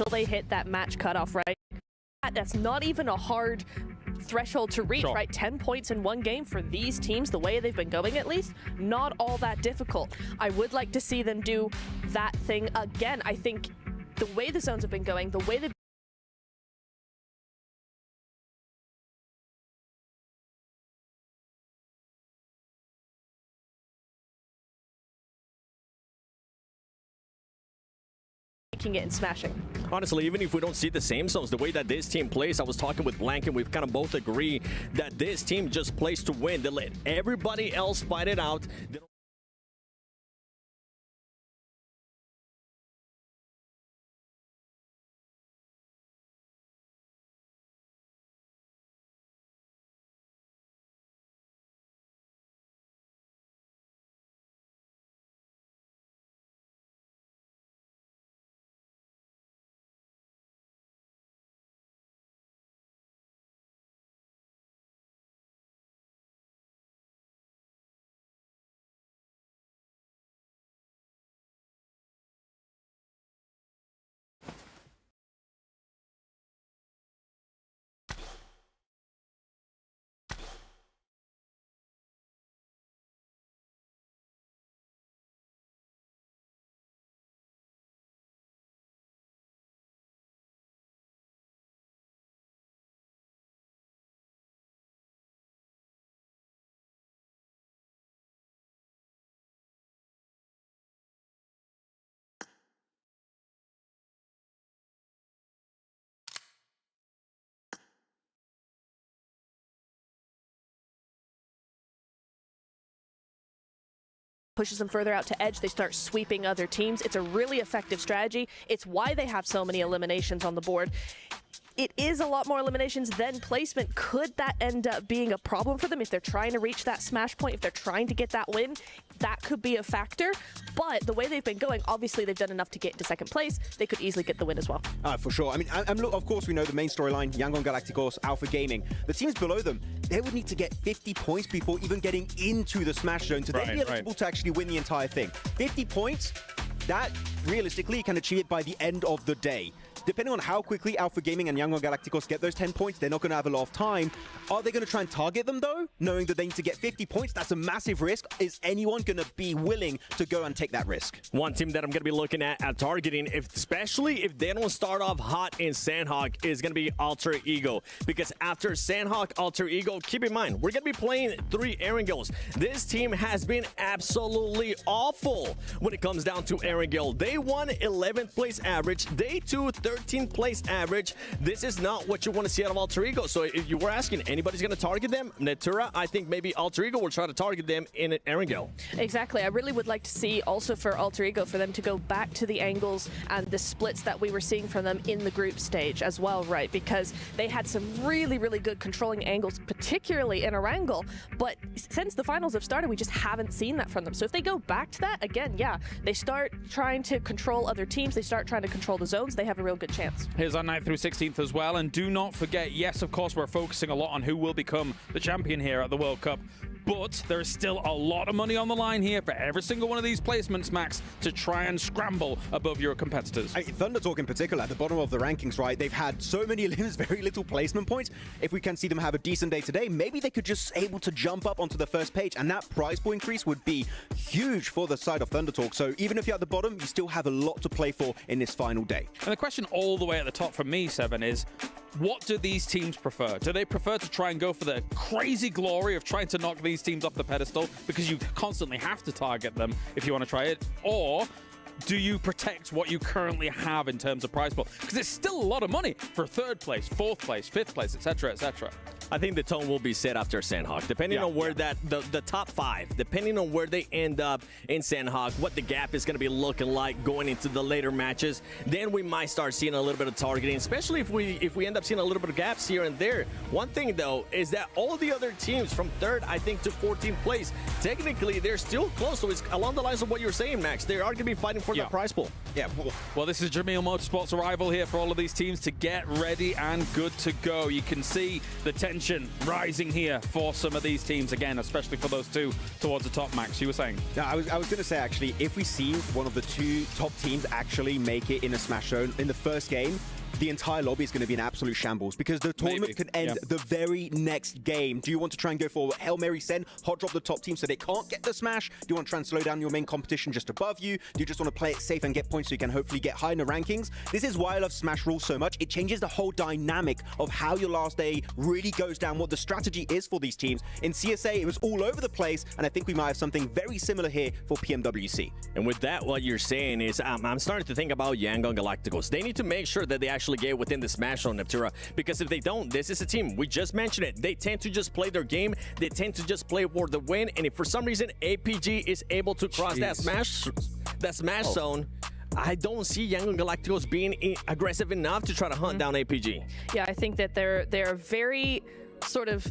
they hit that match cutoff, right? That's not even a hard threshold to reach, right? 10 points in one game for these teams, the way they've been going at least, not all that difficult. I would like to see them do that thing again. I think the way the zones have been going, the way they've making it and smashing. Honestly, even if we don't see the same zones, the way that this team plays, I was talking with Blank and we've kind of both agree that this team just plays to win. They let everybody else fight it out. Pushes them further out to edge. They start sweeping other teams. It's a really effective strategy. It's why they have so many eliminations on the board. It is a lot more eliminations than placement. Could that end up being a problem for them if they're trying to reach that smash point, if they're trying to get that win? That could be a factor, but the way they've been going, obviously they've done enough to get into second place. They could easily get the win as well. For sure. I mean, look, of course, we know the main storyline, Yangon Galacticos, Alpha Gaming. The teams below them, they would need to get 50 points before even getting into the smash zone to then be eligible to actually win the entire thing. 50 points, that realistically you can achieve it by the end of the day. Depending on how quickly Alpha Gaming and Yangon Galacticos get those 10 points, they're not going to have a lot of time. Are they going to try and target them, though, knowing that they need to get 50 points? That's a massive risk. Is anyone going to be willing to go and take that risk? One team that I'm going to be looking at targeting, especially if they don't start off hot in Sandhawk, is going to be Alter Ego. Because after Sandhawk, Alter Ego, keep in mind, we're going to be playing 3 Erangels. This team has been absolutely awful when it comes down to Erangel. Day 1, 11th place average. Day 2, 13th place average. This is not what you want to see out of Alter Ego. So if you were asking, anybody's going to target them? Natura, I think maybe Alter Ego will try to target them in Erangel. Exactly. I really would like to see also for Alter Ego for them to go back to the angles and the splits that we were seeing from them in the group stage as well, right? Because they had some really, really good controlling angles, particularly in Erangel. But since the finals have started, we just haven't seen that from them. So if they go back to that, again, yeah, they start trying to control other teams. They start trying to control the zones. They have a real good chance. Here's our 9th through 16th as well. And do not forget, yes, of course, we're focusing a lot on who will become the champion here at the World Cup. But there is still a lot of money on the line here for every single one of these placements, Max, to try and scramble above your competitors. Thunder Talk in particular, at the bottom of the rankings, right? They've had so many elims, very little placement points. If we can see them have a decent day today, maybe they could just able to jump up onto the first page, and that prize pool increase would be huge for the side of Thunder Talk. So even if you're at the bottom, you still have a lot to play for in this final day. And the question all the way at the top from me, Seven, is what do these teams prefer? Do they prefer to try and go for the crazy glory of trying to knock these teams off the pedestal because you constantly have to target them if you want to try it? Or do you protect what you currently have in terms of prize pool? Because it's still a lot of money for 3rd place, 4th place, 5th place, etc., etc. I think the tone will be set after Sandhawk, depending on where the top 5, depending on where they end up in Sandhawk, what the gap is going to be looking like going into the later matches. Then we might start seeing a little bit of targeting, especially if we end up seeing a little bit of gaps here and there. One thing though is that all the other teams from 3rd, I think, to 14th place, technically they're still close. So it's along the lines of what you're saying, Max. They are going to be fighting for the prize pool. Yeah. Well, this is Jamil Motorsports' arrival here for all of these teams to get ready and good to go. You can see the 10 tension rising here for some of these teams again, especially for those two towards the top. Max, you were saying? No, I was going to say, actually, if we see one of the two top teams actually make it in a Smash Zone in the first game, the entire lobby is going to be an absolute shambles because the tournament could end the very next game. Do you want to try and go for Hail Mary send, hot drop the top team so they can't get the smash? Do you want to try and slow down your main competition just above you? Do you just want to play it safe and get points so you can hopefully get high in the rankings? This is why I love Smash rules so much. It changes the whole dynamic of how your last day really goes down, what the strategy is for these teams. In CSA, it was all over the place, and I think we might have something very similar here for PMWC. And with that, what you're saying is I'm starting to think about Yangon Galacticos. They need to make sure that they actually get within the Smash Zone, Neptura, because if they don't, this is a team, we just mentioned it, they tend to just play their game, they tend to just play for the win, and if for some reason APG is able to cross that Smash Zone, I don't see Yangon Galacticos being aggressive enough to try to hunt down APG. Yeah, I think that they're very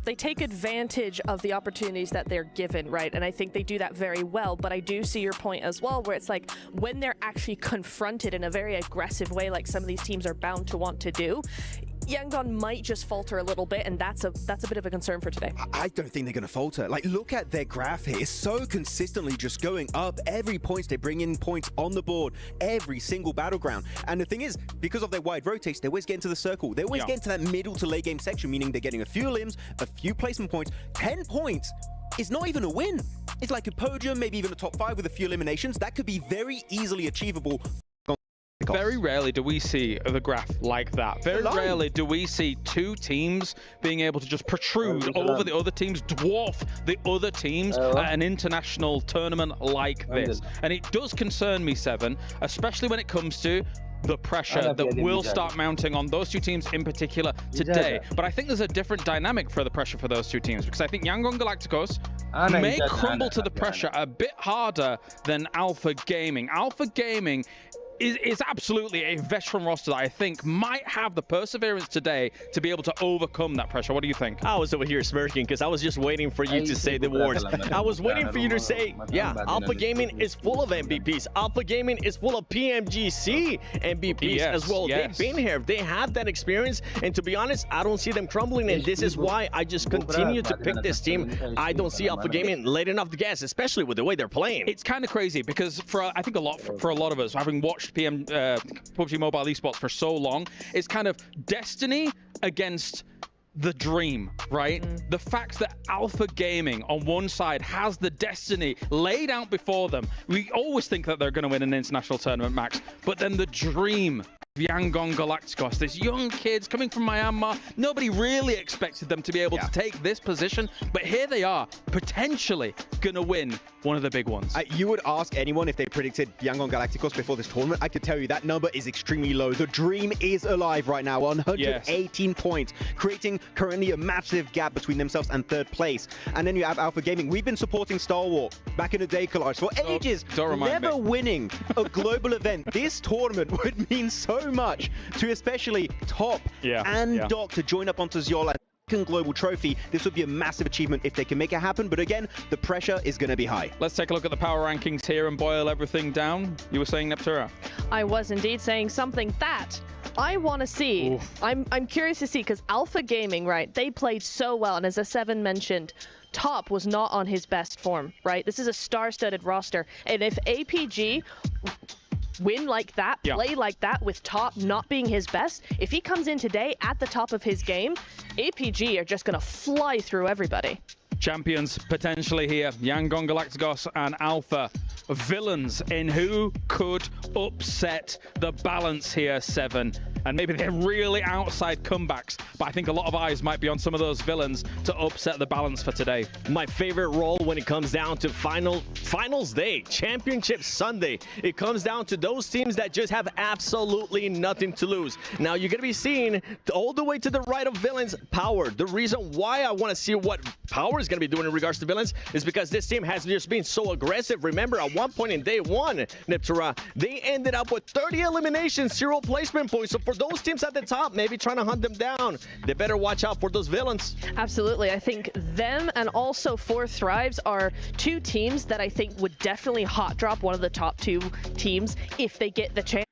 they take advantage of the opportunities that they're given, right? And I think they do that very well, but I do see your point as well, where it's like when they're actually confronted in a very aggressive way, like some of these teams are bound to want to do, Yangon might just falter a little bit, and that's a bit of a concern for today. I don't think they're going to falter. Like, look at their graph here. It's so consistently just going up. Every point, they bring in points on the board, every single battleground. And the thing is, because of their wide rotates, they always get into the circle. They always get into that middle to late game section, meaning they're getting a few limbs, a few placement points. 10 points is not even a win. It's like a podium, maybe even a top 5 with a few eliminations. That could be very easily achievable. Very rarely do we see the graph like that. Very rarely do we see two teams being able to just protrude over the other teams, dwarf the other teams at an international tournament like this. And it does concern me, Seven, especially when it comes to the pressure that will start mounting on those two teams in particular today. But I think there's a different dynamic for the pressure for those two teams, because I think Yangon Galacticos may crumble to the pressure a bit harder than Alpha Gaming. Alpha Gaming is absolutely a veteran roster that I think might have the perseverance today to be able to overcome that pressure. What do you think? I was over here smirking because I was just waiting for you to say the words. I was waiting for you to say, yeah, Alpha Gaming is full of MVPs. Alpha Gaming is full of PMGC MVPs as well. They've been here. They have that experience. And to be honest, I don't see them crumbling. And this is why I just continue to pick this team. I don't see Alpha Gaming letting off the gas, especially with the way they're playing. It's kind of crazy because I think for a lot of us, having watched PUBG Mobile Esports for so long, it's kind of destiny against the dream, right? The fact that Alpha Gaming on one side has the destiny laid out before them. We always think that they're going to win an international tournament, Max, but then the dream Yangon Galacticos, this young kids coming from Myanmar, nobody really expected them to be able to take this position, but here they are, potentially going to win one of the big ones. You would ask anyone if they predicted Yangon Galacticos before this tournament. I could tell you that number is extremely low. The dream is alive right now, 118 points, creating currently a massive gap between themselves and third place. And then you have Alpha Gaming. We've been supporting Star Wars back in the day, Collage, for ages, never winning a global event. This tournament would mean so much to especially Top and Doc to join up onto Ziola. Second global trophy. This would be a massive achievement if they can make it happen, but again, the pressure is going to be high. Let's take a look at the power rankings here and boil everything down. You were saying, Neptura? I was indeed saying something that I want to see. I'm curious to see, because Alpha Gaming, right, they played so well, and as A7 mentioned, Top was not on his best form, right? This is a star-studded roster, and if APG win like that, play like that with Top not being his best, if he comes in today at the top of his game, APG are just going to fly through everybody. Champions potentially here, Yangon Galacticos and Alpha. Villains in who could upset the balance here, Seven. And maybe they're really outside comebacks, but I think a lot of eyes might be on some of those villains to upset the balance for today. My favorite role when it comes down to finals day, championship Sunday, it comes down to those teams that just have absolutely nothing to lose. Now you're going to be seeing all the way to the right of villains, Power. The reason why I want to see what Power is going to be doing in regards to villains is because this team has just been so aggressive. Remember, at one point in day one, Neptura, they ended up with 30 eliminations, 0 placement points. So for those teams at the top, maybe trying to hunt them down, they better watch out for those villains. Absolutely. I think them and also Four Thrives are two teams that I think would definitely hot drop one of the top two teams if they get the chance.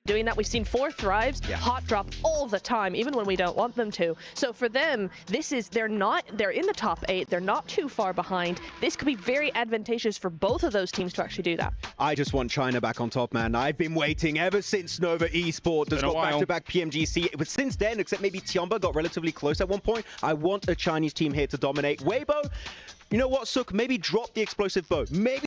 doing that. We've seen 4 Thrives hot drop all the time, even when we don't want them to. So for them, they're in the top 8. They're not too far behind. This could be very advantageous for both of those teams to actually do that. I just want China back on top, man. I've been waiting ever since Nova Esports has got back-to-back PMGC. It was since then, except maybe Tiamba got relatively close at one point. I want a Chinese team here to dominate. Weibo, you know what, Sook? Maybe drop the explosive bow. Maybe